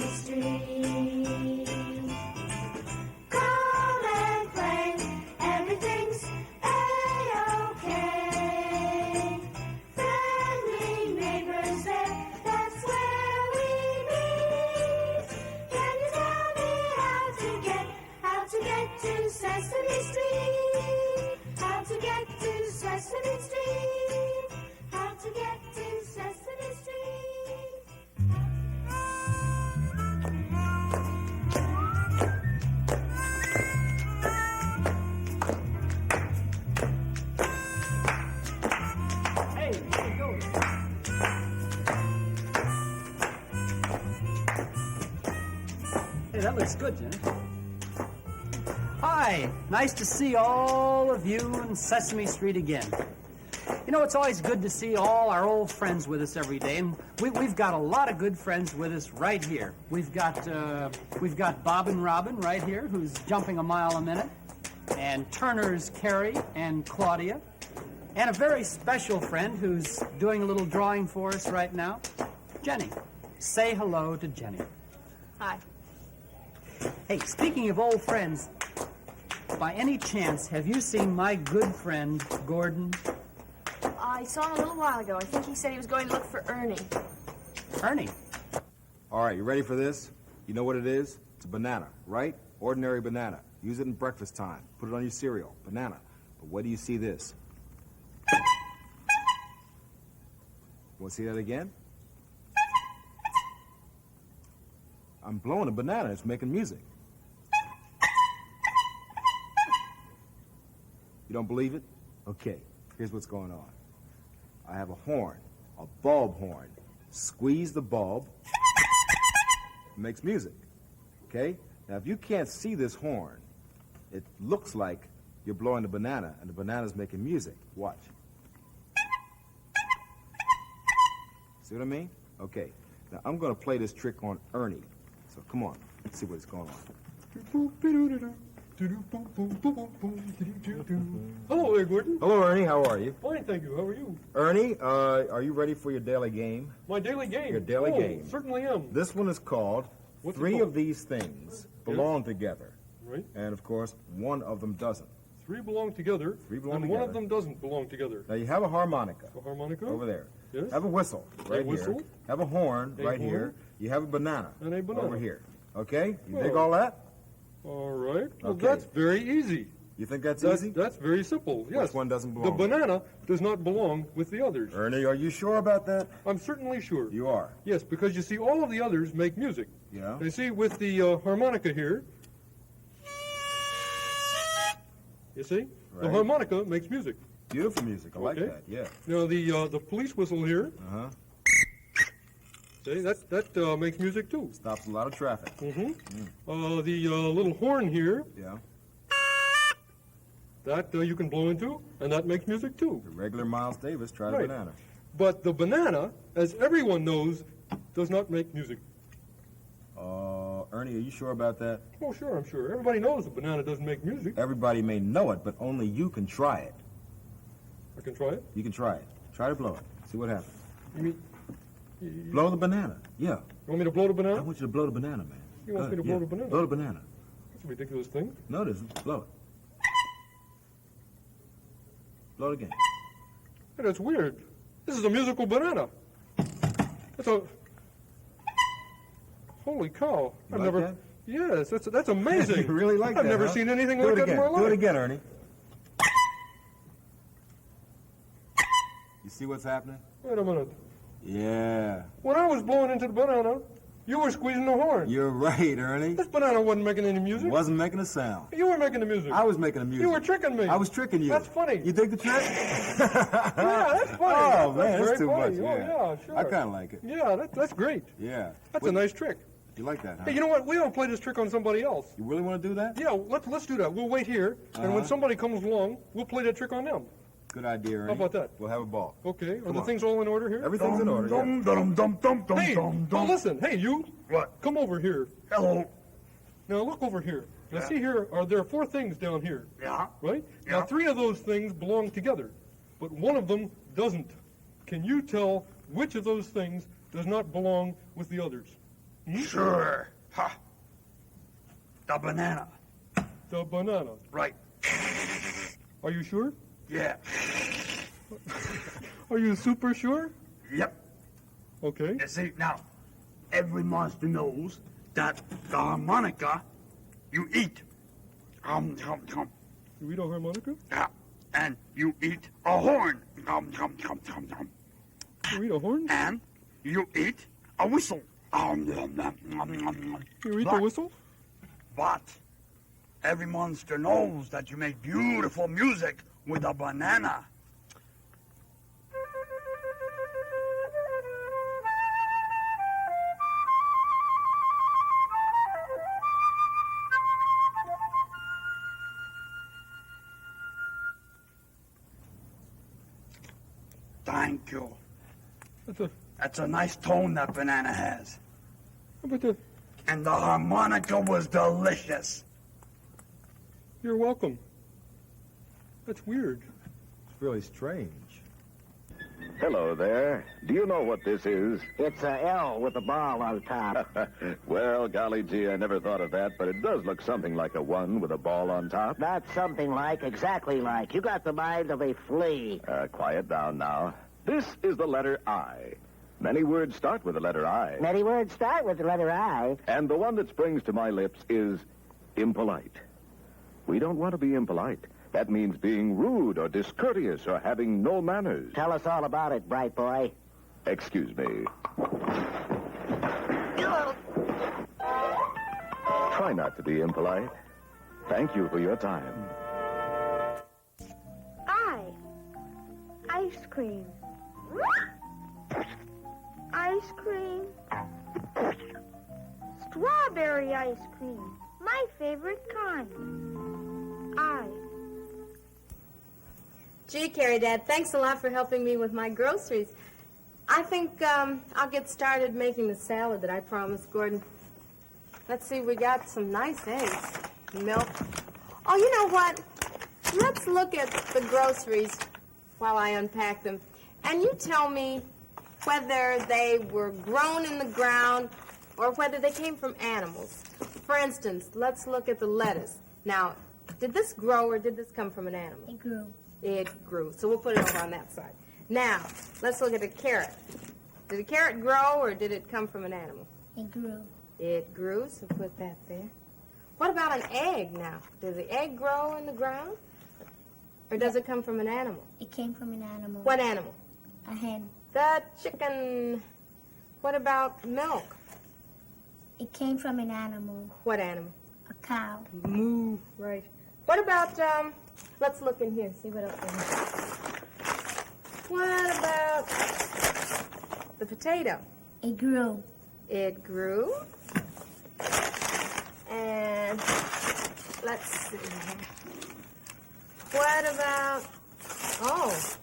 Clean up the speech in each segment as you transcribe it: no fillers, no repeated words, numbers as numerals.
Sesame Street. Come and play, everything's A-OK. Friendly neighbors there, that's where we meet. Can you tell me how to get to Sesame Street? How to get to Sesame Street? How to get to Sesame Street? Hey, here we go. Hey, that looks good, Jenny. Hi, nice to see all of you in Sesame Street again. You know, it's always good to see all our old friends with us every day, and we've got a lot of good friends with us right here. We've got Bob and Robin right here, who's jumping a mile a minute, and Turner's Carrie and Claudia, and a very special friend who's doing a little drawing for us right now, Jenny. Say hello to Jenny. Hi. Hey, speaking of old friends, by any chance, have you seen my good friend, Gordon? I saw him a little while ago. I think he said he was going to look for Ernie. Ernie? All right, you ready for this? You know what it is? It's a banana, right? Ordinary banana. Use it in breakfast time. Put it on your cereal. Banana. But where do you see this? Want to see that again? I'm blowing a banana. It's making music. You don't believe it? Okay, here's what's going on. I have a horn, a bulb horn. Squeeze the bulb, it makes music. Okay? Now, if you can't see this horn, it looks like you're blowing the banana, and the banana's making music. Watch. See what I mean? Okay. Now, I'm going to play this trick on Ernie. So, come on. Let's see what's going on. Hello there, Gordon. Hello, Ernie. How are you? Fine, thank you. How are you? Ernie, are you ready for your daily game? My daily game. Your daily game. Certainly am. This one is called What's it Three called? of These Things Belong Together. Right. And, of course, one of them doesn't. Three belong together. Three belong and together. one of them doesn't belong together. Now, you have a harmonica A harmonica. over there. Yes. Have a whistle right whistle. here. Have a horn A right horn. here. You have a banana, And a banana. over here. Okay? You Oh. dig all that? All right. Well, Okay. that's very easy. You think that's easy? That's very simple. Yes. Which one doesn't The belong? banana does not belong with the others. Ernie, are you sure about that? I'm certainly sure. You are. Yes, because you see, all of the others make music. Yeah? You see, with the harmonica here, you see, the Right. harmonica makes music. Beautiful music. I like Okay. that. Yeah. Now the police whistle here, Uh-huh. see, that makes music too. Stops a lot of traffic. Mm-hmm. The little horn here, Yeah. that you can blow into, and that makes music too. The regular Miles Davis tried a Right. banana. But the banana, as everyone knows, does not make music. Ernie, are you sure about that? Oh, sure, I'm sure. Everybody knows the banana doesn't make music. Everybody may know it, but only you can try it. I can try it. You can try it. Try to blow it. See what happens. You mean, Blow the banana. Yeah. you want me to blow the I banana? want you to blow the banana, man. You want Go me to ahead, blow yeah. the banana? Blow the banana. That's a ridiculous thing. No, it isn't. Blow it. Blow it again. Hey, that's weird. This is a musical banana. That's a... Holy cow. You I've like never... that? Yes, that's amazing. You really like I've that, never huh? seen anything Do like it that again. in my life. Do it again, Ernie. You see what's happening? Wait a minute. Yeah. When I was blowing into the banana, you were squeezing the horn. You're right, Ernie. This banana wasn't making any music. Wasn't making a sound. You were making the music. I was making the music. You were tricking me. I was tricking you. That's funny. You dig the trick? Yeah, that's funny. Oh, man, very that's too funny. much. Oh, yeah, sure. I kind of like it. Yeah, that's great. Yeah. That's a nice trick. You like that, huh? Hey, you know what? We ought to play this trick on somebody else. You really want to do that? Yeah, let's do that. We'll wait here, and when somebody comes along, we'll play that trick on them. Good idea, Ernie. How about that? We'll have a ball. Okay. Are Come the on. things all in order here? Everything's in order, yeah. Hey, well, listen. Hey, you. What? Come over here. Hello. Now look over here. Now Yeah. see here. There are 4 things down here, Yeah. right? Yeah. Now 3 of those things belong together, but one of them doesn't. Can you tell which of those things does not belong with the others? Sure. Ha. The banana. The banana. Right. Are you sure? Yeah. Are you super sure? Yep. Okay. You see, now, every monster knows that the harmonica you eat. You eat a harmonica? Yeah. And you eat a horn. You eat a horn? And you eat a whistle. You eat But- a whistle? But every monster knows that you make beautiful music with a banana. Thank you. That's a nice tone that banana has. But And the harmonica was delicious. you're welcome. That's weird. It's really strange. Hello there. Do you know what this is? It's a L with a ball on top. Well, golly gee, I never thought of that, but it does look something like a 1 with a ball on top. Not something like, exactly like. You got the mind of a flea. Quiet down now. This is the letter I. Many words start with the letter I. Many words start with the letter I. And the one that springs to my lips is impolite. We don't want to be impolite. That means being rude or discourteous or having no manners. Tell us all about it, bright boy. Excuse me. Try not to be impolite. Thank you for your time. Ice cream. Ice cream. Strawberry ice cream. My favorite kind. Gee, Carrie, Dad, thanks a lot for helping me with my groceries. I think I'll get started making the salad that I promised Gordon. Let's see, we got some nice eggs, milk. Oh, you know what? Let's look at the groceries while I unpack them. And you tell me whether they were grown in the ground or whether they came from animals. For instance, let's look at the lettuce. Now, did this grow or did this come from an animal? It grew. It grew. So we'll put it over on that side. Now, let's look at a carrot. Did a carrot grow or did it come from an animal? It grew. It grew, so put that there. What about an egg now? Does the egg grow in the ground? Or does it come from an animal? It came from an animal. What animal? A hen. The chicken. What about milk? It came from an animal. What animal? A cow. Moo. Right. What about, let's look in here, see what else we have. What about the potato? It grew. It grew. And let's see. What about,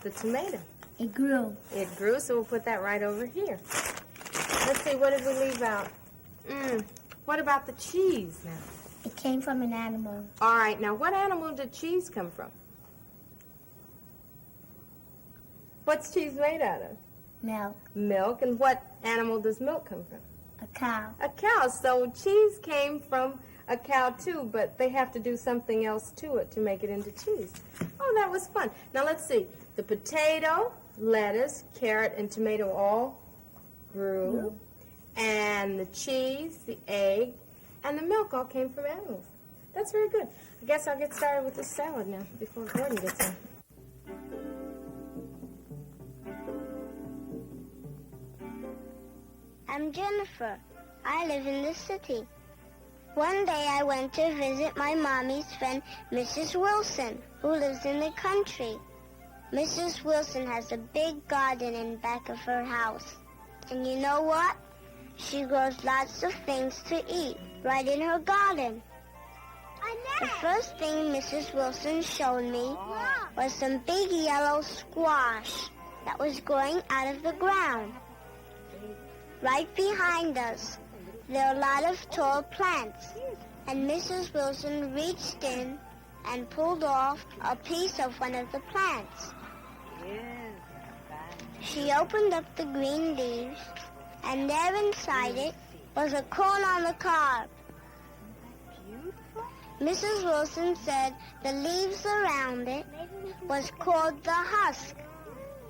the tomato? It grew. It grew, so we'll put that right over here. Let's see, what did we leave out? What about the cheese now? It came from an animal. All right, now what animal did cheese come from? What's cheese made out of? Milk. Milk. And what animal does milk come from? A cow. A cow. So cheese came from a cow too, but they have to do something else to it to make it into cheese. Oh, that was fun. Now let's see. The potato, lettuce, carrot, and tomato all grew. And the cheese, the egg, and the milk all came from animals. That's very good. I guess I'll get started with this salad now before Gordon gets in. I'm Jennifer. I live in the city. One day I went to visit my mommy's friend, Mrs. Wilson, who lives in the country. Mrs. Wilson has a big garden in back of her house. And you know what? She grows lots of things to eat right in her garden. The first thing Mrs. Wilson showed me was some big yellow squash that was growing out of the ground. Right behind us, there are a lot of tall plants, and Mrs. Wilson reached in and pulled off a piece of one of the plants. She opened up the green leaves, and there inside it was a corn on the cob. Beautiful. Mrs. Wilson said the leaves around it was called the husk.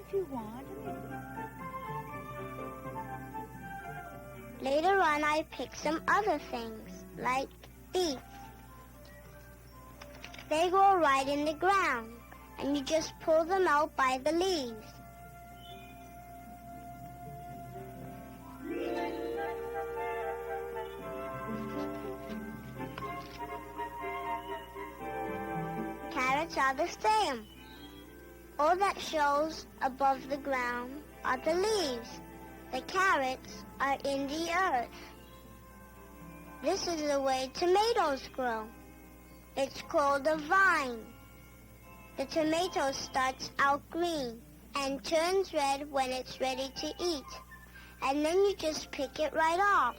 If you want. Later on, I picked some other things, like beets. They grow right in the ground, and you just pull them out by the leaves. Carrots are the same. All that shows above the ground are the leaves. The carrots are in the earth. This is the way tomatoes grow. It's called a vine. The tomato starts out green and turns red when it's ready to eat. And then you just pick it right off.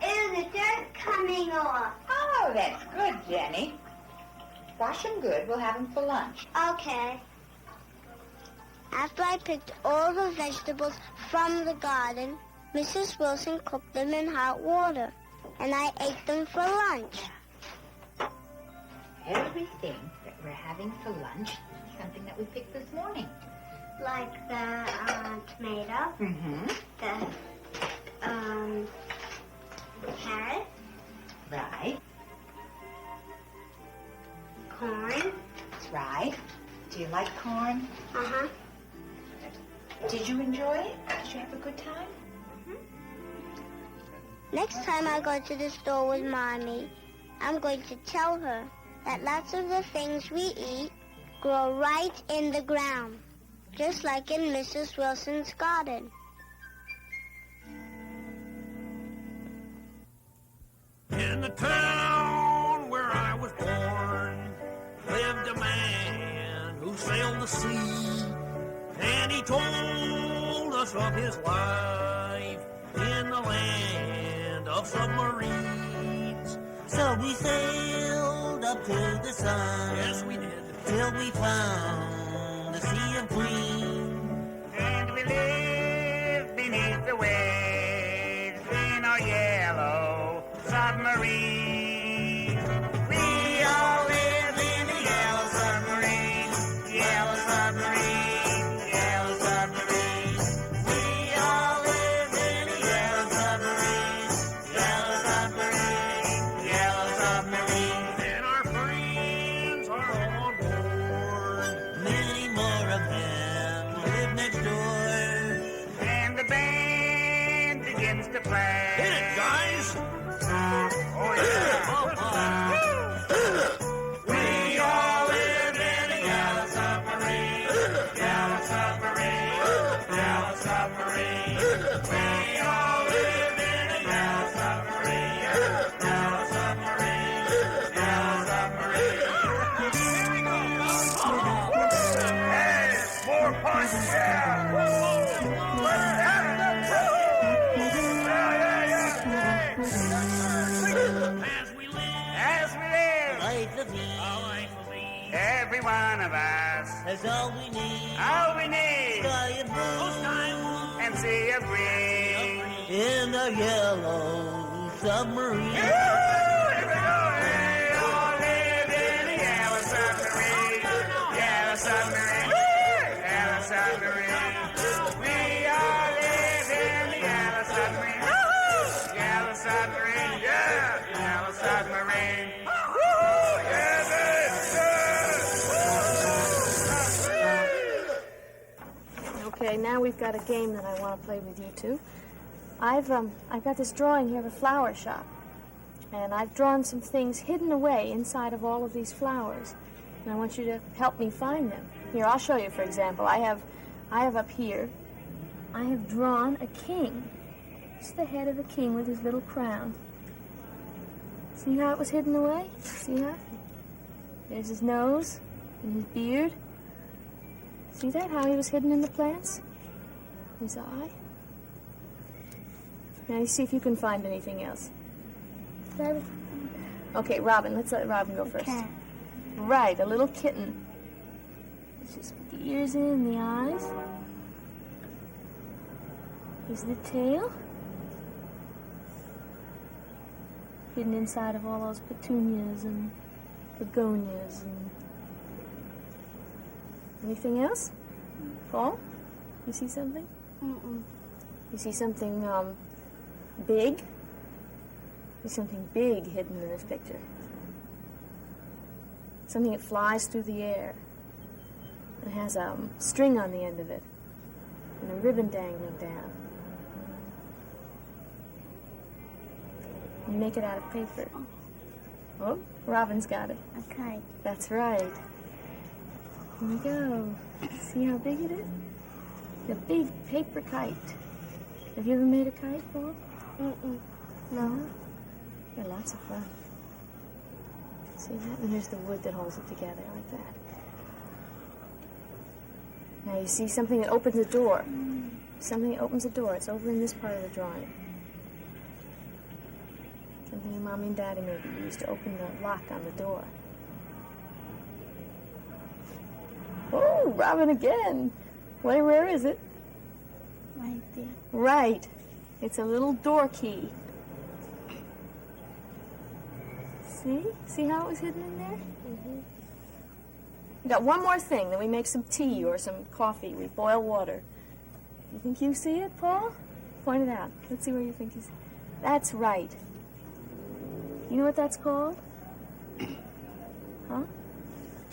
The dirt coming off. Oh, that's good, Jenny. Wash them good. We'll have them for lunch. Okay. After I picked all the vegetables from the garden, Mrs. Wilson cooked them in hot water, and I ate them for lunch. Everything that we're having for lunch is something that we picked this morning. Like the tomato, Mm-hmm. the carrot, Right. corn. That's right. Do you like corn? Uh-huh. Did you enjoy it? Did you have a good time? Next time I go to the store with Mommy, I'm going to tell her that lots of the things we eat grow right in the ground, just like in Mrs. Wilson's garden. In the town where I was born lived a man who sailed the sea, and he told us of his life in the land of submarines. So we sailed up to the sun. Yes, we did. Till we found the sea of green. And we lived beneath the waves in our yellow submarine. We all live in a yellow submarine, yellow submarine, yellow submarine. We all live in a yellow submarine, yellow submarine, yellow submarine. And our friends are all on board. Many more of them live next door. And the band begins to play. Hit it, guys! Oh, yeah. We all live in a yellow submarine, yellow submarine, yellow submarine. We all live in a yellow submarine, yellow submarine, yellow submarine. Here we go. Hey, more punch, yeah. Every one of us That's all we need. all we need, Sky and blue. and sea of green. In a yellow submarine. Here we go. We all live in a yellow submarine, yellow submarine, yellow submarine. We all live in the yellow submarine, yellow submarine, yeah, yellow submarine. Okay, now we've got a game that I want to play with you two. I've got this drawing here of a flower shop, and I've drawn some things hidden away inside of all of these flowers, and I want you to help me find them. Here, I'll show you. For example, I have up here, I have drawn a king. It's the head of a king with his little crown. See how it was hidden away? See how? There's his nose and his beard. See that, how he was hidden in the plants? His eye. Now you see if you can find anything else. Okay, Robin, let's let Robin go first. Cat. Right, a little kitten. Let's just put the ears in and the eyes. Here's the tail. Hidden inside of all those petunias and begonias and... Anything else? Paul? You see something? Mm-mm. You see something, big? There's something big hidden in this picture. Something that flies through the air. It has a string on the end of it. And a ribbon dangling down. You make it out of paper. Oh, Robin's got it. A kite. That's right. Here we go. See how big it is? A big paper kite. Have you ever made a kite, Paul? Mm-mm. No? They're lots of fun. See that? And there's the wood that holds it together like that. Now you see something that opens a door. Something that opens a door. It's over in this part of the drawing. Something your Mommy and Daddy maybe used to open the lock on the door. Oh, Robin again. Where is it? Right there. Right. It's a little door key. See? See how it was hidden in there? Mm-hmm. We got one more thing. Then we make some tea or some coffee. We boil water. You think you see it, Paul? Point it out. Let's see where you think you see it. That's right. You know what that's called? Huh?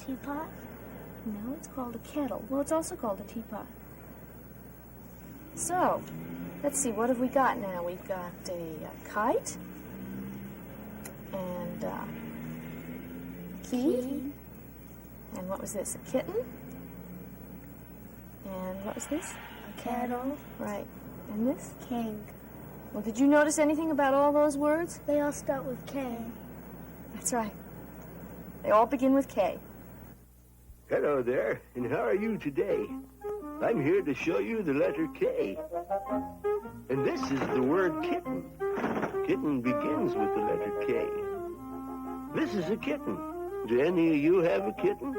Teapot? No, it's called a kettle. Well, it's also called a teapot. So, let's see, what have we got now? We've got a kite and a key. And what was this? A kitten. And what was this? A kettle. Right. And this? King. Well, did you notice anything about all those words? They all start with K. That's right. They all begin with K. Hello there, and how are you today? I'm here to show you the letter K. And this is the word kitten. Kitten begins with the letter K. This is a kitten. Do any of you have a kitten?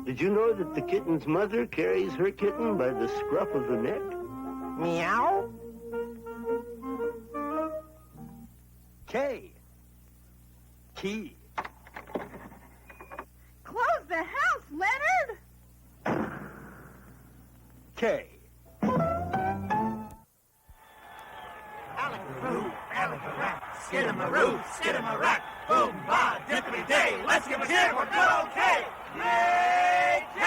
Did you know that the kitten's mother carries her kitten by the scruff of the neck? Meow. K. Key. Close the house, Leonard! K. Skiddamaroo, skiddamaroo, boom, ba, dippity day. Let's give a cheer for good old K. Yay, K!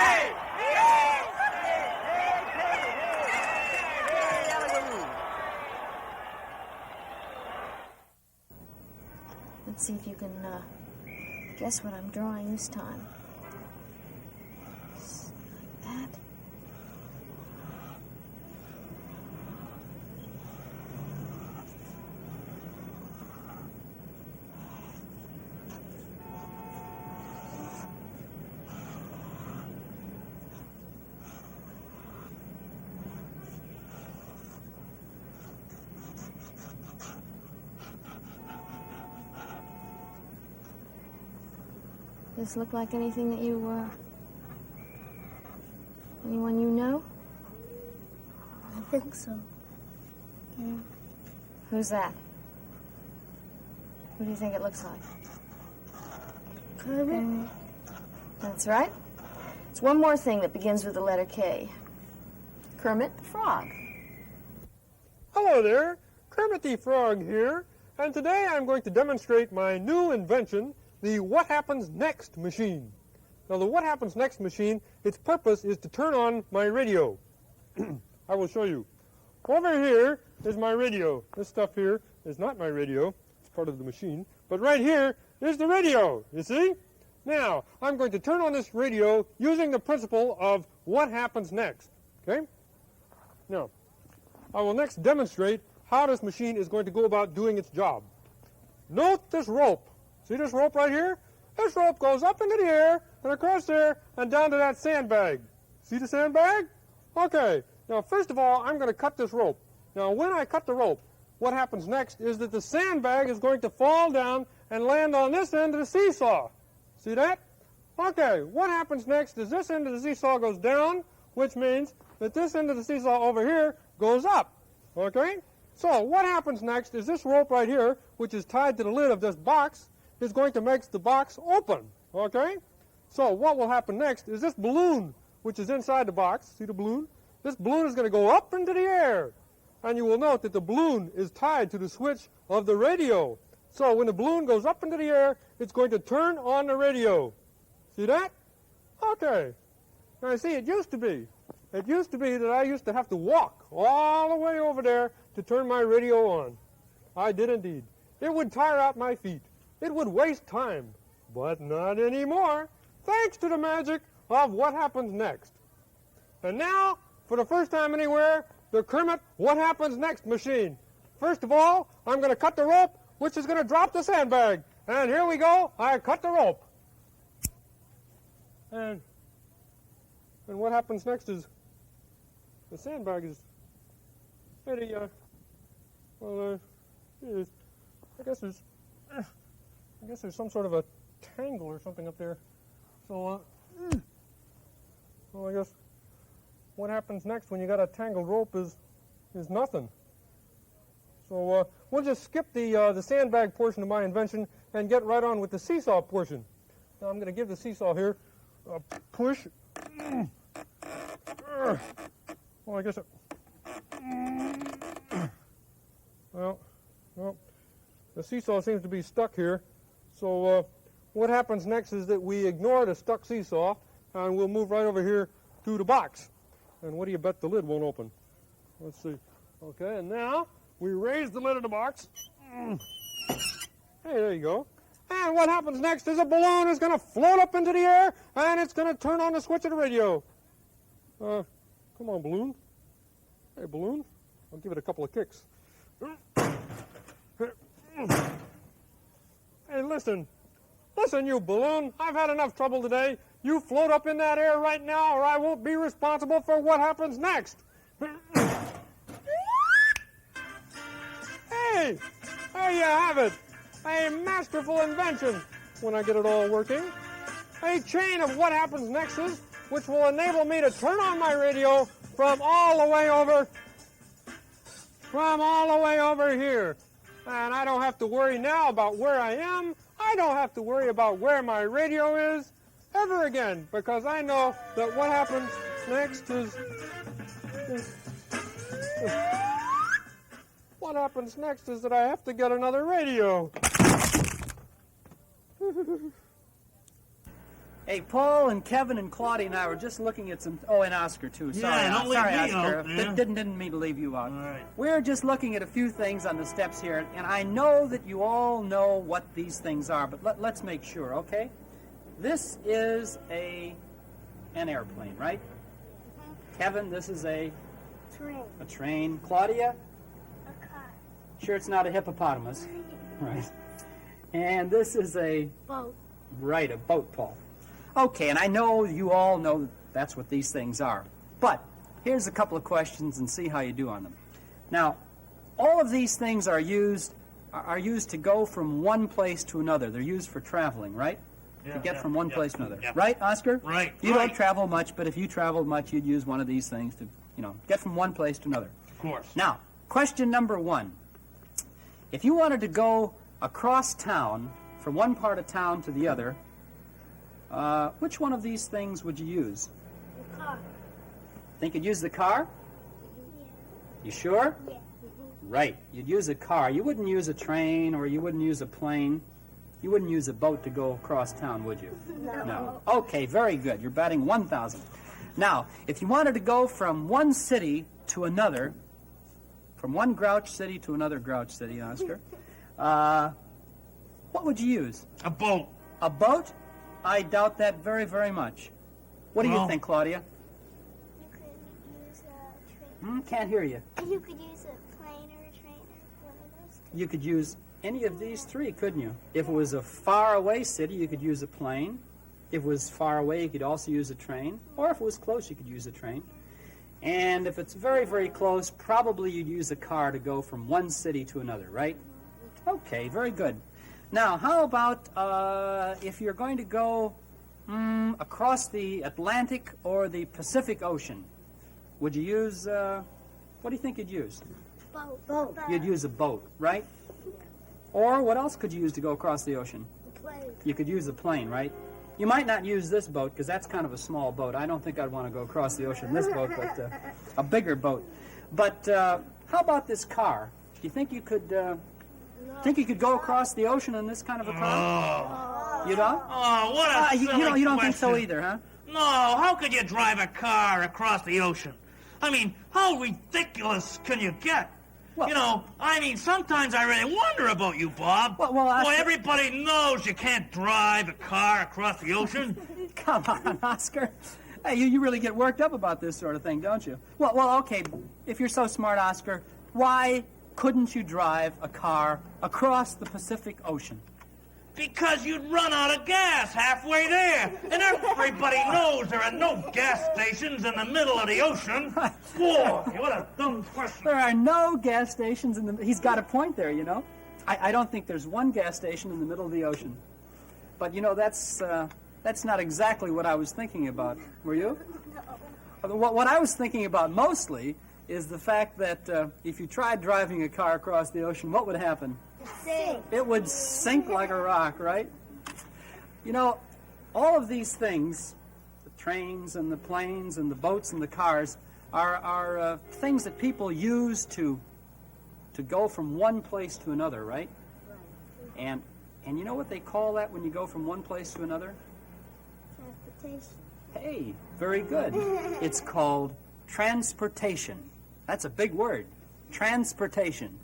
Let's see if you can guess what I'm drawing this time. Like that. Does this look like anything that you, anyone you know? I think so. Yeah. Who's that? Who do you think it looks like? Kermit? That's right. It's one more thing that begins with the letter K. Kermit the Frog. Hello there, Kermit the Frog here, and today I'm going to demonstrate my new invention, the What Happens Next machine. Now, the What Happens Next machine, its purpose is to turn on my radio. I will show you. Over here is my radio. This stuff here is not my radio. It's part of the machine. But right here is the radio, you see? Now, I'm going to turn on this radio using the principle of what happens next, okay? Now, I will next demonstrate how this machine is going to go about doing its job. Note this rope. See this rope right here? This rope goes up into the air and across there and down to that sandbag. See the sandbag? Okay. Now, first of all, I'm going to cut this rope. Now, when I cut the rope, what happens next is that the sandbag is going to fall down and land on this end of the seesaw. See that? Okay, what happens next is this end of the seesaw goes down, which means that this end of the seesaw over here goes up. Okay? So what happens next is this rope right here, which is tied to the lid of this box, is going to make the box open. Okay? So what will happen next is this balloon, which is inside the box, see the balloon? This balloon is going to go up into the air. And you will note that the balloon is tied to the switch of the radio. So when the balloon goes up into the air, it's going to turn on the radio. See that? Okay. Now, see, it used to be that I used to have to walk all the way over there to turn my radio on. I did indeed. It would tire out my feet. It would waste time. But not anymore, thanks to the magic of what happens next. And now, for the first time anywhere, the Kermit What Happens Next machine. First of all, I'm going to cut the rope, which is going to drop the sandbag. And here we go. I cut the rope. And what happens next is the sandbag is pretty, I guess there's some sort of a tangle or something up there. So, well, I guess what happens next when you got a tangled rope is nothing. So we'll just skip the sandbag portion of my invention and get right on with the seesaw portion. Now I'm going to give the seesaw here a push. Well, I guess well, the seesaw seems to be stuck here. So what happens next is that we ignore the stuck seesaw and we'll move right over here to the box. And what do you bet the lid won't open? Let's see. Okay, and now we raise the lid of the box. Hey, there you go. And what happens next is a balloon is going to float up into the air, and it's going to turn on the switch of the radio. Come on, balloon. Hey, balloon. I'll give it a couple of kicks. Hey, listen. Listen, you balloon. I've had enough trouble today. You float up in that air right now, or I won't be responsible for what happens next. Hey, there you have it. A masterful invention, when I get it all working. A chain of what happens nexts, which will enable me to turn on my radio from all the way over here. And I don't have to worry now about where I am. I don't have to worry about where my radio is ever again, because I know that what happens next is what happens next is that I have to get another radio. Hey, Paul and Kevin and Claudia and I were just looking at some... Oh, and Oscar, too. Sorry, Yeah, don't leave sorry, me Oscar. out, man. Didn't mean to leave you out. All right. We're just looking at a few things on the steps here, and I know that you all know what these things are, but let's make sure, okay? This is an airplane, right? Kevin, this is a train. Claudia? A car. Sure it's not a hippopotamus. Right. And this is a... Boat. Right, a boat, Paul. Okay, and I know you all know that's what these things are. But here's a couple of questions and see how you do on them. Now, all of these things are used to go from one place to another. They're used for traveling, right? To get from one place to another. Yeah. Right, Oscar? Right. You don't travel much, but if you traveled much, you'd use one of these things to, get from one place to another. Of course. Now, question number one. If you wanted to go across town, from one part of town to the other, which one of these things would you use? The car. Think you'd use the car? Yeah. You sure? Yeah. Right. You'd use a car. You wouldn't use a train, or you wouldn't use a plane. You wouldn't use a boat to go across town, would you? No. Okay, very good. You're batting 1,000. Now, if you wanted to go from one city to another, from one grouch city to another grouch city, Oscar, what would you use? A boat. A boat? I doubt that very, very much. What do you think, Claudia? You could use a train. Can't hear you. You could use a plane or a train or one of those two. You could use any of these three, couldn't you? If it was a far-away city, you could use a plane. If it was far away, you could also use a train. Or if it was close, you could use a train. And if it's very, very close, probably you'd use a car to go from one city to another, right? Okay, very good. Now, how about if you're going to go across the Atlantic or the Pacific Ocean? Would you use, what do you think you'd use? Boat. You'd use a boat, right? Or what else could you use to go across the ocean? Plane. You could use a plane, right? You might not use this boat because that's kind of a small boat. I don't think I'd want to go across the ocean in this boat, but a bigger boat. But how about this car? Do you think you could go across the ocean in this kind of a car? Oh. You don't? Oh, what a silly you don't think question. so either, huh? No, how could you drive a car across the ocean? I mean, how ridiculous can you get? Well, you know, I mean, sometimes I really wonder about you, Bob. Boy, everybody knows you can't drive a car across the ocean. Come on, Oscar. Hey, you really get worked up about this sort of thing, don't you? Well, okay, if you're so smart, Oscar, why couldn't you drive a car across the Pacific Ocean? Because you'd run out of gas halfway there. And everybody knows there are no gas stations in the middle of the ocean. Boy, what a dumb question. There are no gas stations in the... He's got a point there, you know. I don't think there's one gas station in the middle of the ocean. But, you know, that's not exactly what I was thinking about. Were you? No. What I was thinking about mostly is the fact that if you tried driving a car across the ocean, what would happen? Sink. It would sink like a rock, right? You know, all of these things, the trains and the planes and the boats and the cars, are things that people use to go from one place to another, right? And you know what they call that when you go from one place to another? Transportation. Hey, very good. It's called transportation. That's a big word. Transportation.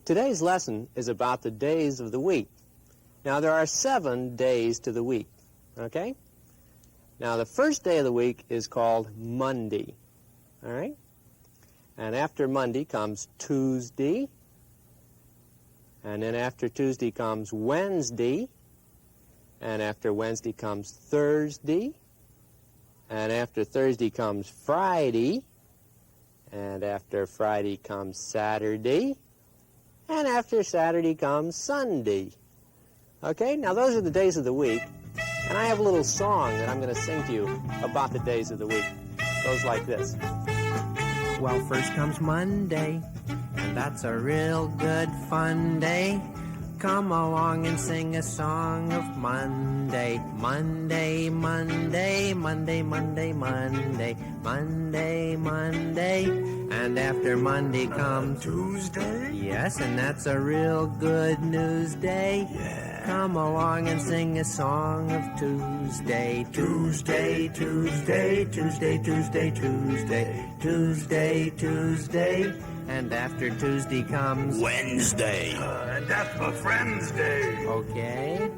Today's lesson is about the days of the week. Now, there are 7 days to the week, okay? Now, the first day of the week is called Monday, all right? And after Monday comes Tuesday, and then after Tuesday comes Wednesday, and after Wednesday comes Thursday, and after Thursday comes Friday, and after Friday comes Saturday, and after Saturday comes Sunday. Okay, now those are the days of the week, and I have a little song that I'm going to sing to you about the days of the week. It goes like this. Well, first comes Monday, and that's a real good fun day. Come along and sing a song of Monday. Monday, Monday, Monday, Monday, Monday, Monday, Monday. And after Monday comes Tuesday? Yes, and that's a real good news day. Yeah. Come along and sing a song of Tuesday. Tuesday, Tuesday, Tuesday, Tuesday, Tuesday, Tuesday, Tuesday. And after Tuesday comes Wednesday. And that's my friend's day. Okay.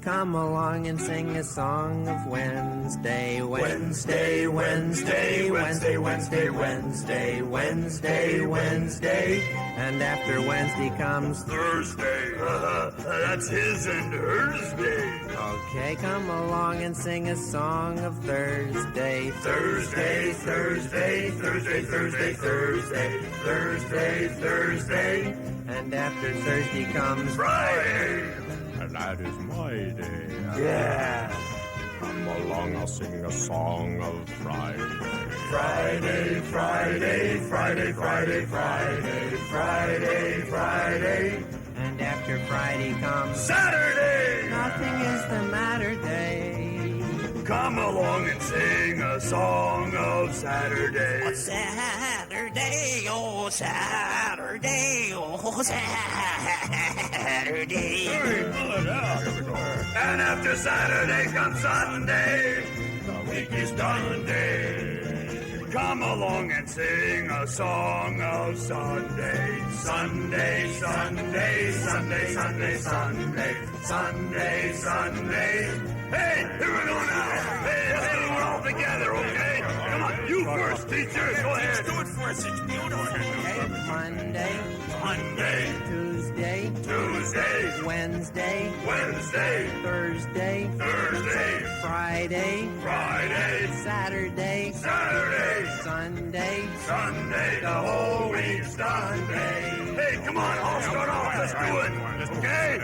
Come along and sing a song of Wednesday. Wednesday, Wednesday, Wednesday, Wednesday, Wednesday, Wednesday, Wednesday. And after Wednesday comes Thursday. That's his and hers day. Okay, come along and sing a song of Thursday. Thursday, Thursday, Thursday, Thursday, Thursday, Thursday, Thursday. And after Thursday comes Friday. And that is my day. Yeah. Come along, I'll sing a song of Friday. Friday, Friday, Friday, Friday, Friday, Friday, Friday. And after Friday comes Saturday. Nothing is the matter day. Come along and sing a song of Saturday. Oh, Saturday, oh, Saturday, oh, Saturday. And after Saturday comes Sunday. The week is done day. Come along and sing a song of Sunday. Sunday, Sunday, Sunday, Sunday, Sunday, Sunday, Sunday. Hey, here we go now. Hey, let's do it all together, okay? Come on, you first, teacher. Go ahead. Do it for us. It's beautiful. Okay, Monday, Monday, Tuesday, Tuesday, Wednesday, Wednesday, Thursday, Thursday, Friday, Friday, Saturday, Saturday, Sunday, Sunday, the whole week's done day. Hey, come on, I'll start off. Let's do it. Okay?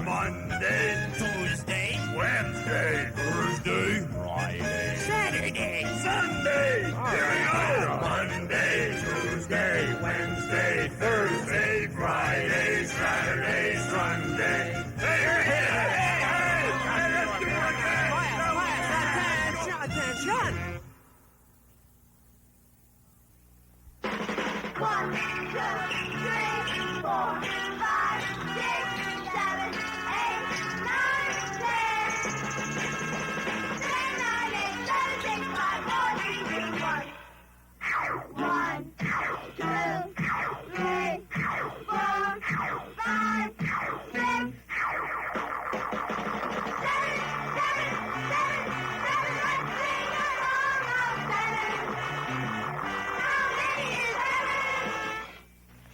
Monday, Tuesday, Wednesday, Thursday, Friday, Saturday, Sunday. Here we go. Monday, Tuesday, Wednesday, Thursday, Friday, Saturday, Sunday. Hey, hey, hey, hey, hey, let's do it again. Attention! 1, 2, 3, 4, 5, 6, 7, 8, 9, 10. 10, 9, 8, 7, 6, 5, 4, 3, 2, 1. 1, 2, 3, 4, 5, 6.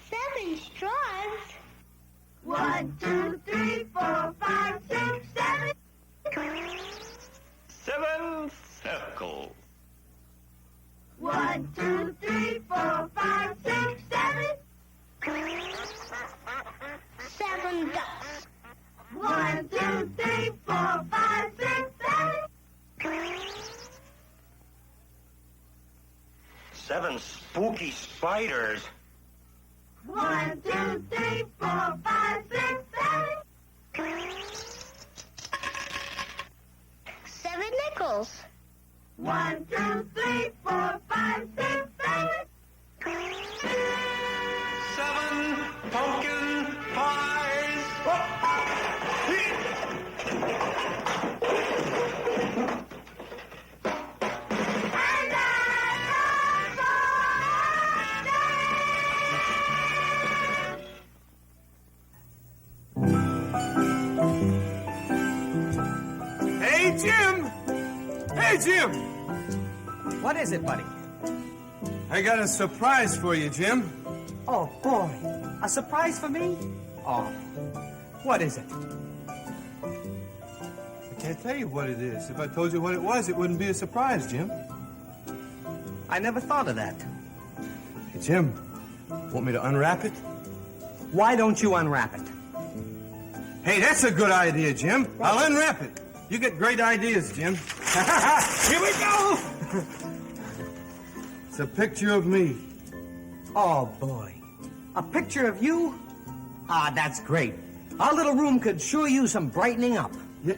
Seven straws? 1, 2, 3, 4, 5, 6, 7. 7 circles. 1, 2, 3, 4, 5, 6, 7. 7 ducks. 1, 2, 3, 4, 5, 6, 7. 7 spooky spiders. 1, 2, 3, 4, 5, 6, 7. 7 nickels. 1, 2, 3, 4, 5, 6, 7. 7 pumpkin pies. Hey, Jim! Hey, Jim! What is it, buddy? I got a surprise for you, Jim. Oh, boy. A surprise for me? Oh, what is it? I can't tell you what it is. If I told you what it was, it wouldn't be a surprise, Jim. I never thought of that. Hey, Jim, want me to unwrap it? Why don't you unwrap it? Hey, that's a good idea, Jim. I'll unwrap it. You get great ideas, Jim. Here we go! It's a picture of me. Oh, boy. A picture of you? Ah, that's great. Our little room could sure use some brightening up. Yeah,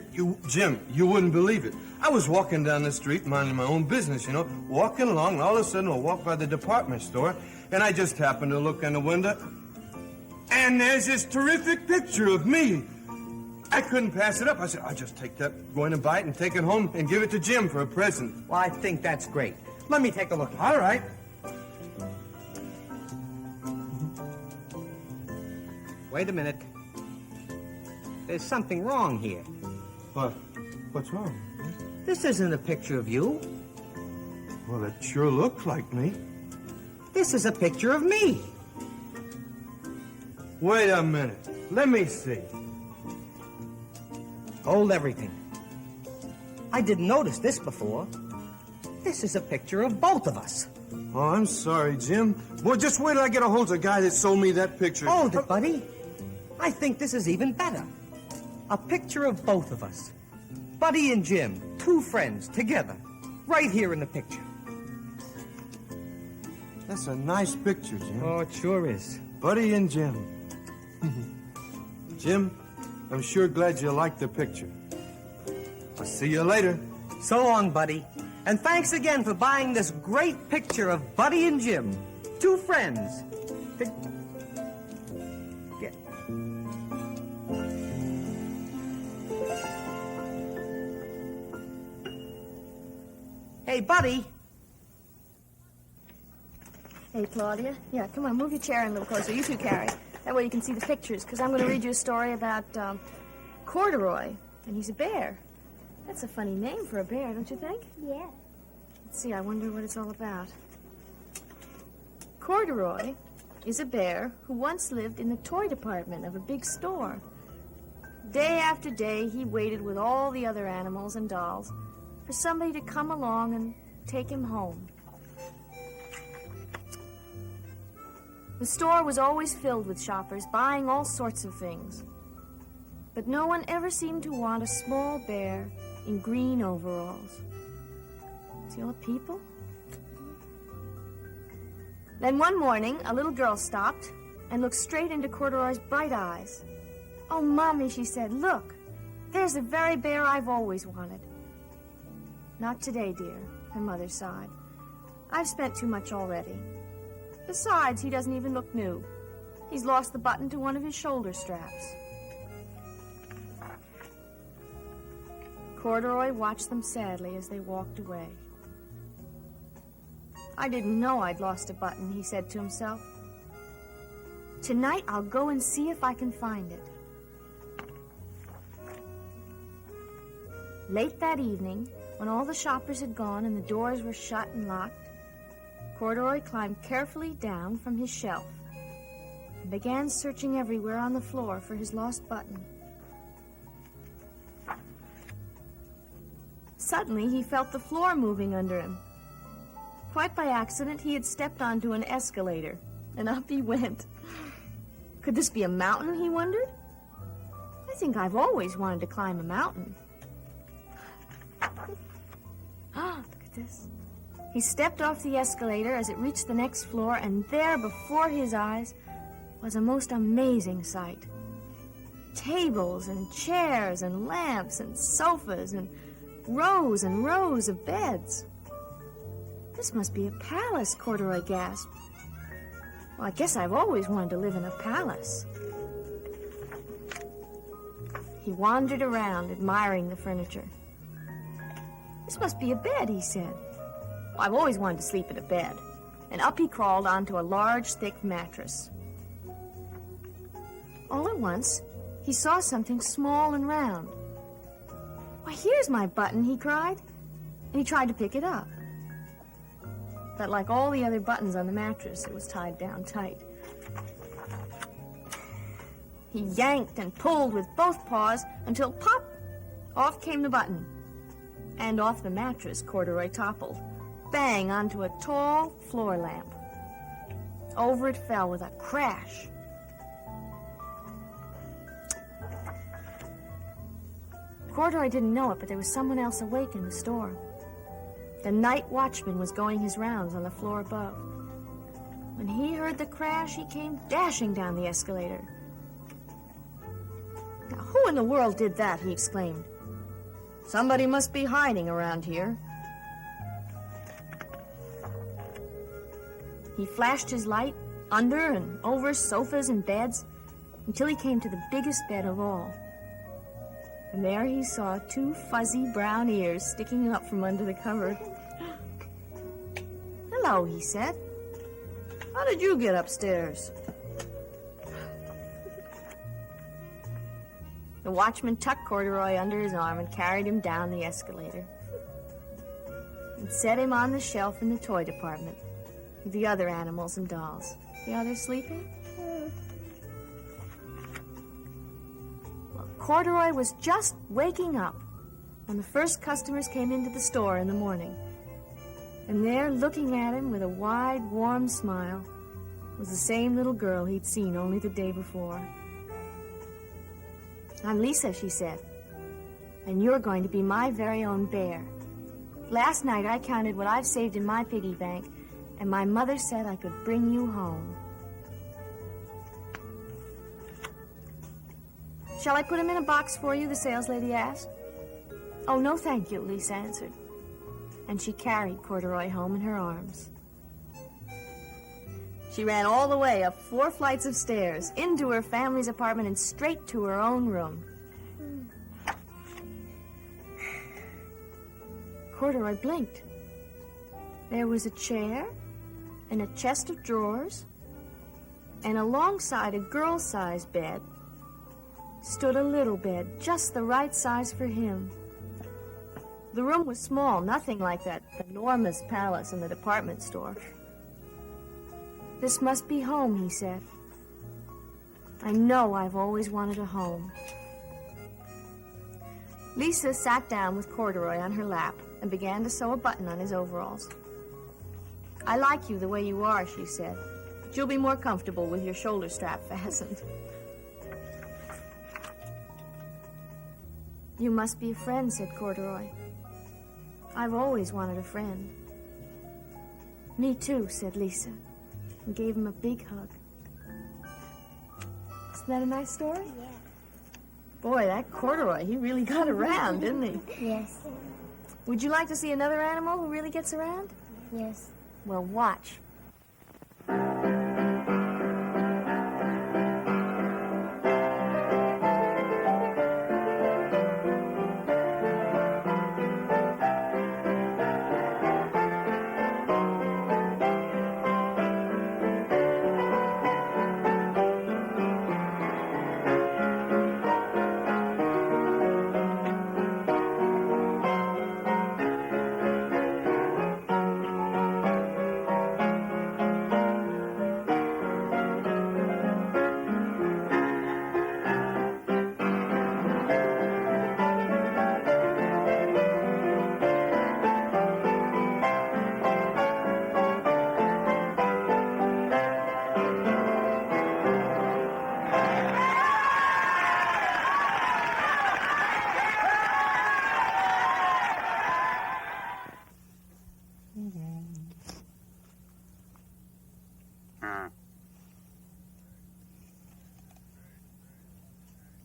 Jim, you wouldn't believe it. I was walking down the street, minding my own business, you know, walking along, and all of a sudden I walked by the department store, and I just happened to look in the window, and there's this terrific picture of me. I couldn't pass it up. I said, I'll just take that, go in and buy it, and take it home and give it to Jim for a present. Well, I think that's great. Let me take a look. All right. Wait a minute. There's something wrong here. What? What's wrong? This isn't a picture of you. Well, it sure looks like me. This is a picture of me. Wait a minute. Let me see. Hold everything. I didn't notice this before. This is a picture of both of us. Oh, I'm sorry, Jim. Boy, just wait till I get a hold of the guy that sold me that picture. Hold it, buddy. I think this is even better. A picture of both of us. Buddy and Jim, two friends, together. Right here in the picture. That's a nice picture, Jim. Oh, it sure is. Buddy and Jim. Jim, I'm sure glad you liked the picture. I'll see you later. So long, buddy. And thanks again for buying this great picture of Buddy and Jim. Two friends. Hey, Buddy. Hey, Claudia. Yeah, come on, move your chair in a little closer. You two carry. That way you can see the pictures, because I'm going to read you a story about Corduroy, and he's a bear. That's a funny name for a bear, don't you think? Yeah. Let's see, I wonder what it's all about. Corduroy is a bear who once lived in the toy department of a big store. Day after day, he waited with all the other animals and dolls for somebody to come along and take him home. The store was always filled with shoppers buying all sorts of things. But no one ever seemed to want a small bear in green overalls. See all the people? Then one morning, a little girl stopped and looked straight into Corduroy's bright eyes. "Oh, Mommy," she said, "look, there's the very bear I've always wanted." "Not today, dear," her mother sighed. "I've spent too much already. Besides, he doesn't even look new. He's lost the button to one of his shoulder straps." Corduroy watched them sadly as they walked away. "I didn't know I'd lost a button," he said to himself. "Tonight I'll go and see if I can find it." Late that evening, when all the shoppers had gone and the doors were shut and locked, Corduroy climbed carefully down from his shelf and began searching everywhere on the floor for his lost button. Suddenly, he felt the floor moving under him. Quite by accident, he had stepped onto an escalator, and up he went. Could this be a mountain, he wondered? I think I've always wanted to climb a mountain. Look at this. He stepped off the escalator as it reached the next floor, and there before his eyes was a most amazing sight. Tables and chairs and lamps and sofas and rows of beds. This must be a palace, Corduroy gasped. Well, I guess I've always wanted to live in a palace. He wandered around, admiring the furniture. This must be a bed, he said. Well, I've always wanted to sleep in a bed. And up he crawled onto a large, thick mattress. All at once, he saw something small and round. Why, here's my button, he cried. And he tried to pick it up. But like all the other buttons on the mattress, it was tied down tight. He yanked and pulled with both paws until pop! Off came the button. And off the mattress, Corduroy toppled, bang onto a tall floor lamp. Over it fell with a crash. Corduroy didn't know it, but there was someone else awake in the store. The night watchman was going his rounds on the floor above. When he heard the crash, he came dashing down the escalator. Now, who in the world did that? He exclaimed. Somebody must be hiding around here. He flashed his light under and over sofas and beds until he came to the biggest bed of all. And there he saw 2 fuzzy brown ears sticking up from under the cover. Hello, he said. How did you get upstairs? The watchman tucked Corduroy under his arm and carried him down the escalator and set him on the shelf in the toy department with the other animals and dolls. The others sleeping? Well, Corduroy was just waking up when the first customers came into the store in the morning. And there, looking at him with a wide, warm smile, was the same little girl he'd seen only the day before. I'm Lisa, she said, and you're going to be my very own bear. Last night I counted what I've saved in my piggy bank, and my mother said I could bring you home. Shall I put him in a box for you, the saleslady asked. Oh, no, thank you, Lisa answered. And she carried Corduroy home in her arms. She ran all the way up 4 flights of stairs, into her family's apartment, and straight to her own room. Corduroy blinked. There was a chair and a chest of drawers, and alongside a girl-sized bed stood a little bed, just the right size for him. The room was small, nothing like that enormous palace in the department store. This must be home, he said. I know I've always wanted a home. Lisa sat down with Corduroy on her lap and began to sew a button on his overalls. I like you the way you are, she said, but you'll be more comfortable with your shoulder strap fastened. You must be a friend, said Corduroy. I've always wanted a friend. Me too, said Lisa, and gave him a big hug. Isn't that a nice story? Yeah. Boy, that Corduroy, he really got around, didn't he? Yes. Would you like to see another animal who really gets around? Yes. Well, watch.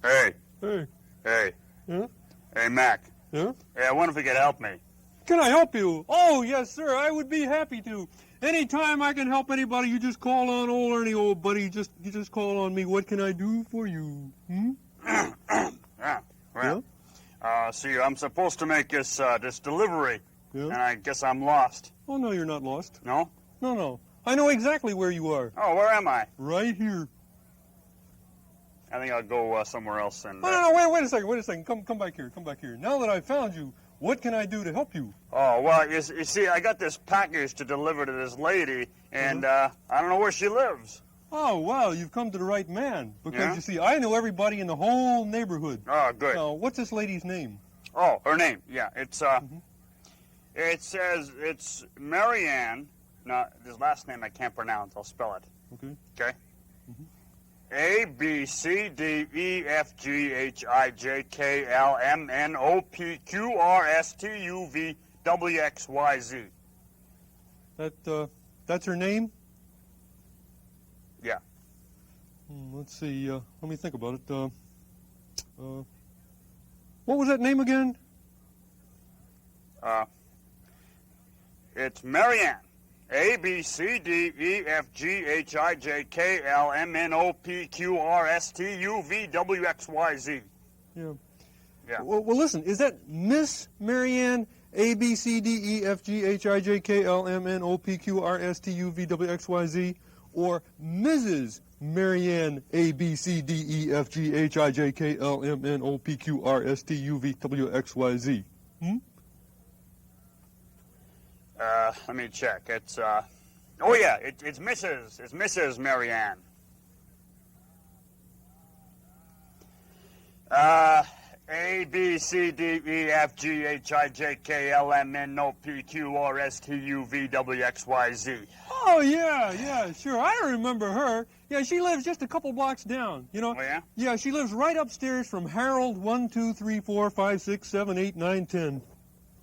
Hey. Hey. Hey. Yeah? Hey, Mac. Yeah? Hey, I wonder if you could help me. Can I help you? Oh, yes, sir. I would be happy to. Anytime I can help anybody, you just call on old Ernie, old buddy. You just call on me. What can I do for you? Yeah. Well, see, I'm supposed to make this delivery, and I guess I'm lost. Oh, no, you're not lost. No? No. I know exactly where you are. Oh, where am I? Right here. I think I'll go somewhere else and... Oh, no, wait a second. Come back here. Now that I've found you, what can I do to help you? Oh, well, you see, I got this package to deliver to this lady, and I don't know where she lives. Oh, well, you've come to the right man. Because, Yeah? you see, I know everybody in the whole neighborhood. Oh, good. Now, what's this lady's name? Oh, her name, yeah. It's, it says it's Marianne. Now, this last name I can't pronounce. I'll spell it. Okay. Okay? A, B, C, D, E, F, G, H, I, J, K, L, M, N, O, P, Q, R, S, T, U, V, W, X, Y, Z. That's her name? Yeah. Let's see, let me think about it. What was that name again? It's Marianne. A, B, C, D, E, F, G, H, I, J, K, L, M, N, O, P, Q, R, S, T, U, V, W, X, Y, Z. Yeah. Yeah. Well, listen, is that Miss Marianne? A, B, C, D, E, F, G, H, I, J, K, L, M, N, O, P, Q, R, S, T, U, V, W, X, Y, Z? Or Mrs. Marianne? A, B, C, D, E, F, G, H, I, J, K, L, M, N, O, P, Q, R, S, T, U, V, W, X, Y, Z? Let me check. It's, oh yeah, it's Mrs. Marianne. A, B, C, D, E, F, G, H, I, J, K, L, M, N, O, P, Q, R, S, T, U, V, W, X, Y, Z. Oh, yeah, sure. I remember her. Yeah, she lives just a couple blocks down, you know. Oh, yeah? Yeah, she lives right upstairs from Harold 1, 2, 3, 4, 5, 6, 7, 8, 9, 10.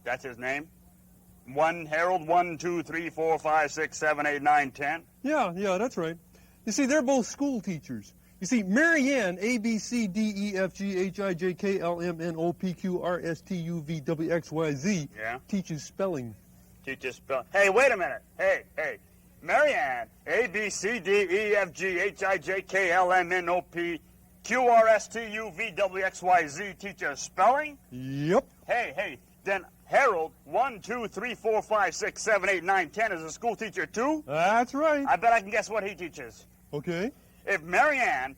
That's his name? Harold 1, 2, 3, 4, 5, 6, 7, 8, 9, 10? Yeah, that's right. You see, they're both school teachers. You see, Marianne, A, B, C, D, E, F, G, H, I, J, K, L, M, N, O, P, Q, R, S, T, U, V, W, X, Y, Z, Yeah? teaches spelling. Teaches spelling. Hey, wait a minute. Hey. Marianne, A, B, C, D, E, F, G, H, I, J, K, L, M, N, O, P, Q, R, S, T, U, V, W, X, Y, Z teaches spelling? Yep. Hey, then Harold, 1, 2, 3, 4, 5, 6, 7, 8, 9, 10 is a school teacher too? That's right. I bet I can guess what he teaches. Okay. If Marianne,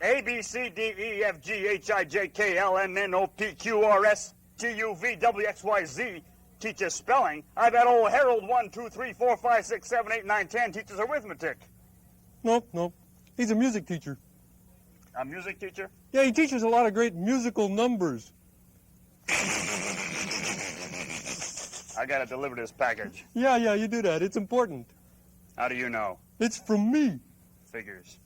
A, B, C, D, E, F, G, H, I, J, K, L, M, N, O, P, Q, R, S, T, U, V, W, X, Y, Z teaches spelling, I bet old Harold 1, 2, 3, 4, 5, 6, 7, 8, 9, 10 teaches arithmetic. Nope. He's a music teacher. A music teacher? Yeah, he teaches a lot of great musical numbers. I gotta deliver this package. Yeah, you do that. It's important. How do you know? It's from me. Figures.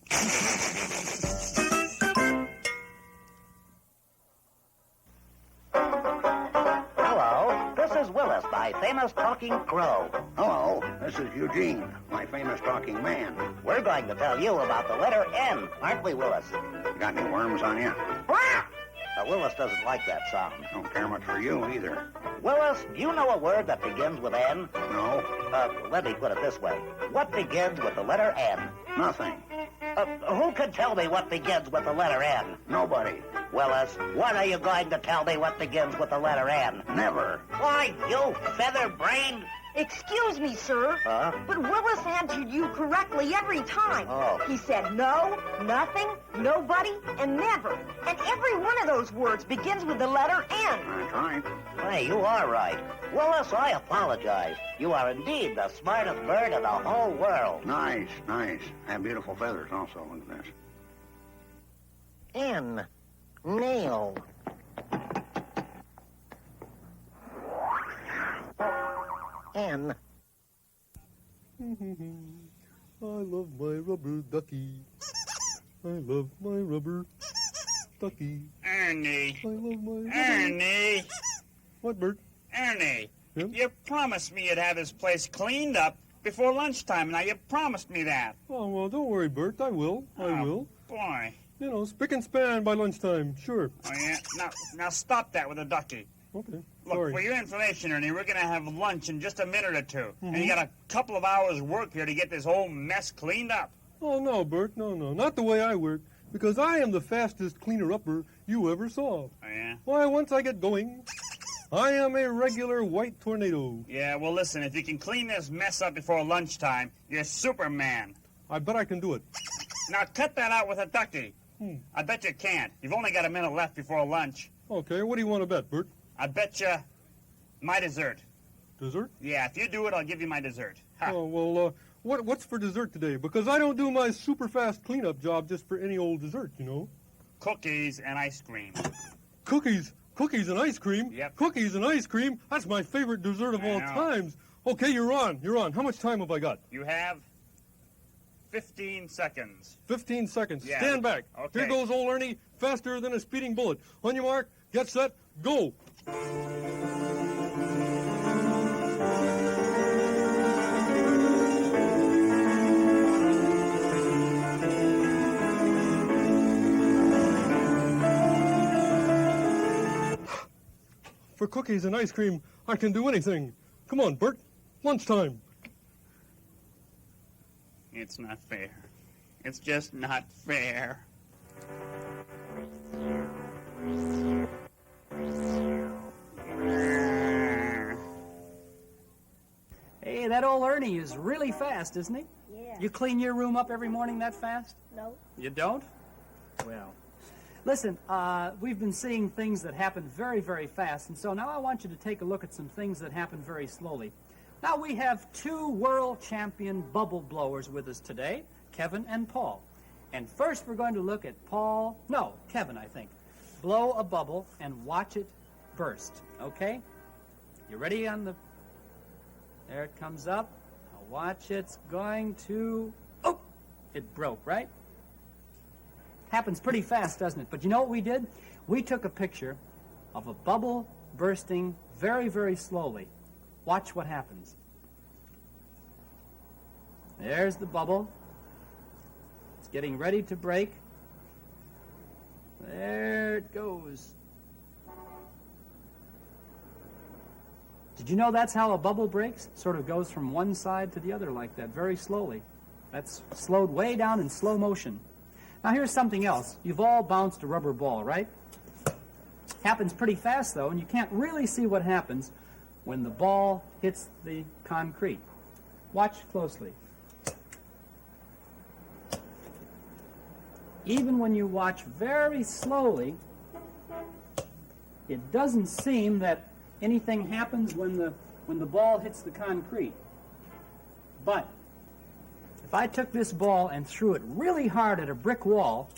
Hello, this is Willis, my famous talking crow. Hello, this is Eugene, my famous talking man. We're going to tell you about the letter N, aren't we, Willis? Got any worms on you? Willis doesn't like that sound. Don't care much for you either. Willis, do you know a word that begins with N? No. Let me put it this way. What begins with the letter N? Nothing. Who could tell me what begins with the letter N? Nobody. Willis, when are you going to tell me what begins with the letter N? Never. Why, you feather-brained... Excuse me, sir. Huh? But Willis answered you correctly every time. Oh. He said no, nothing, nobody, and never. And every one of those words begins with the letter N. That's right. Hey, you are right. Willis, I apologize. You are indeed the smartest bird in the whole world. Nice. I have beautiful feathers also. Look at this. N. Nail. N. I love my rubber ducky. I love my rubber ducky. Ernie. I love my Ernie. What, Bert? Ernie. Yep? You promised me you'd have this place cleaned up before lunchtime. Now, you promised me that. Oh, well, don't worry, Bert. I will. I will. Boy. You know, spick and span by lunchtime. Sure. Oh, yeah? Now stop that with a ducky. Okay. Look, Sorry. for your information, Ernie, we're going to have lunch in just a minute or two. And you got a couple of hours work here to get this whole mess cleaned up. Oh, no, Bert. No. Not the way I work. Because I am the fastest cleaner-upper you ever saw. Oh, yeah? Why, once I get going, I am a regular white tornado. Yeah, well, listen, if you can clean this mess up before lunchtime, you're Superman. I bet I can do it. Now cut that out with a ducky. I bet you can't. You've only got a minute left before lunch. Okay, what do you want to bet, Bert? I bet you my dessert. Dessert? Yeah, if you do it, I'll give you my dessert. Ha. Oh, well, what's for dessert today? Because I don't do my super fast cleanup job just for any old dessert, you know. Cookies and ice cream. Cookies and ice cream? Yep. Cookies and ice cream? That's my favorite dessert of all know. times. Okay, you're on. How much time have I got? You have 15 seconds. 15 seconds. Yeah. Stand back. Okay. Here goes old Ernie, faster than a speeding bullet. On your mark, get set, go. For cookies and ice cream, I can do anything. Come on, Bert. Lunchtime. It's not fair. It's just not fair. Hey, that old Ernie is really fast, isn't he? Yeah. You clean your room up every morning that fast? No. You don't? Well, listen, we've been seeing things that happen very, very fast, and so now I want you to take a look at some things that happen very slowly. Now we have two world champion bubble blowers with us today, Kevin and Paul. And first we're going to look at Kevin, I think. Blow a bubble and watch it burst, okay? You ready on the... There it comes up. Now watch, it's going to... Oh! It broke, right? Happens pretty fast, doesn't it? But you know what we did? We took a picture of a bubble bursting very, very slowly. Watch what happens. There's the bubble. It's getting ready to break. There it goes. Did you know that's how a bubble breaks? It sort of goes from one side to the other like that, very slowly. That's slowed way down in slow motion. Now here's something else. You've all bounced a rubber ball, right? Happens pretty fast, though, and you can't really see what happens when the ball hits the concrete. Watch closely. Even when you watch very slowly, it doesn't seem that anything happens when the ball hits the concrete. But if I took this ball and threw it really hard at a brick wall,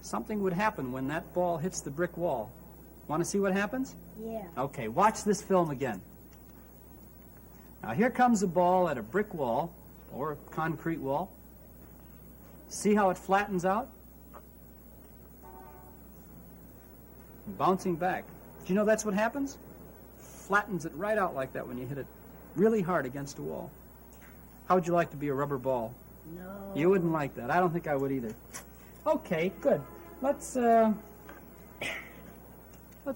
something would happen when that ball hits the brick wall. Want to see what happens? Yeah. Okay, watch this film again. Now here comes a ball at a brick wall or a concrete wall. See how it flattens out? And bouncing back. Do you know that's what happens? Flattens it right out like that when you hit it really hard against a wall. How would you like to be a rubber ball? No. You wouldn't like that. I don't think I would either. Okay, good. Let's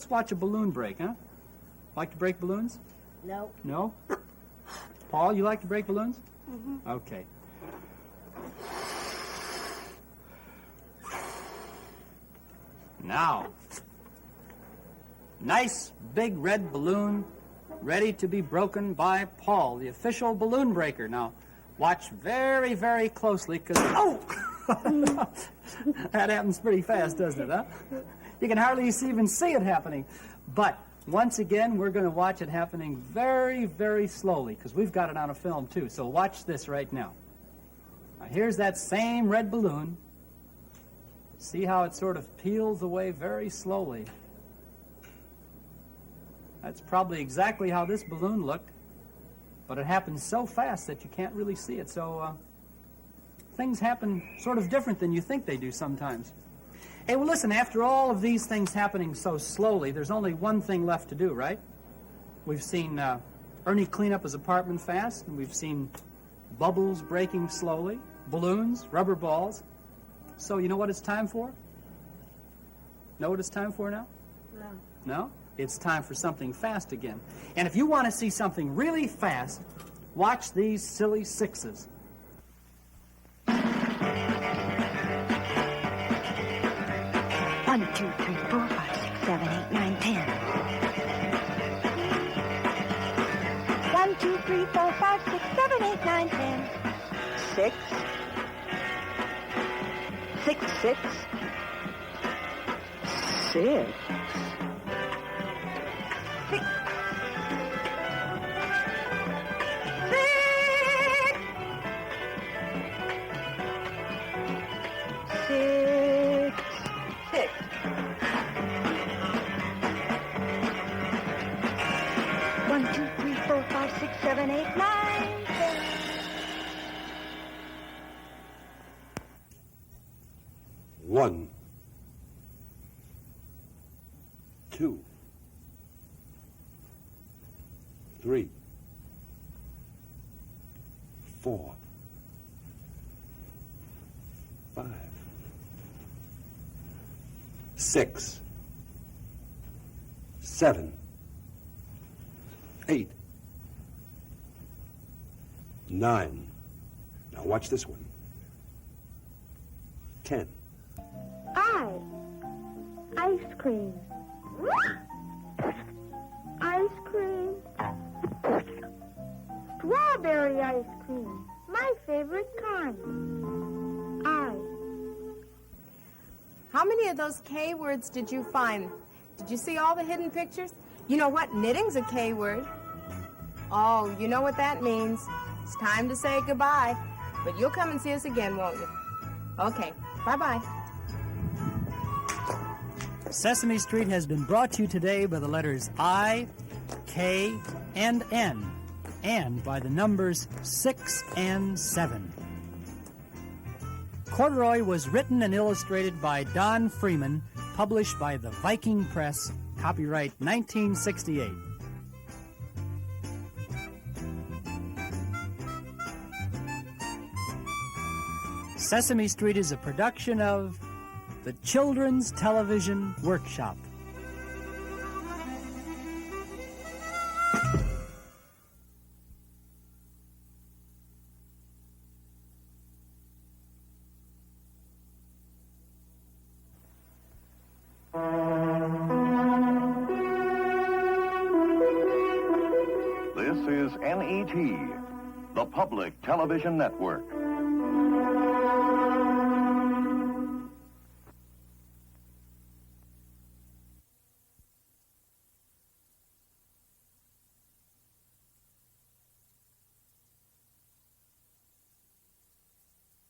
watch a balloon break, huh? Like to break balloons? No. No? Paul, you like to break balloons? Mm-hmm. Okay. Now, nice big red balloon ready to be broken by Paul, the official balloon breaker. Now, watch very, very closely because... Oh! That happens pretty fast, doesn't it, huh? You can hardly even see it happening. But once again, we're going to watch it happening very, very slowly because we've got it on a film, too. So watch this right now. Now, here's that same red balloon. See how it sort of peels away very slowly. That's probably exactly how this balloon looked, but it happens so fast that you can't really see it. So things happen sort of different than you think they do sometimes. Hey, well, listen, after all of these things happening so slowly, there's only one thing left to do, right? We've seen Ernie clean up his apartment fast, and we've seen bubbles breaking slowly, balloons, rubber balls. So you know what it's time for? Know what it's time for now? No. No? It's time for something fast again. And if you want to see something really fast, watch these silly sixes. 1, 2, 3, 4, 5, 6, 7, 8, 9, 10. 1, 2, 3, 4, 5, 6, 7, 8, 9, 10. 6. 6, 6. 6. 6. 6. 6. 1, 2, 3, 4, 5, 6, 7, 8, 9, 10. One, 2, 3, 4, 5, 6, 7, 8, 9. Now watch this one. 10. Ice cream. Ice cream. Strawberry ice cream. My favorite kind. How many of those K words did you find? Did you see all the hidden pictures? You know what? Knitting's a K word. Oh, you know what that means. It's time to say goodbye. But you'll come and see us again, won't you? Okay, bye-bye. Sesame Street has been brought to you today by the letters I, K, and N, and by the numbers 6 and 7. Corduroy was written and illustrated by Don Freeman, published by the Viking Press, copyright 1968. Sesame Street is a production of the Children's Television Workshop. This is NET, the Public Television Network.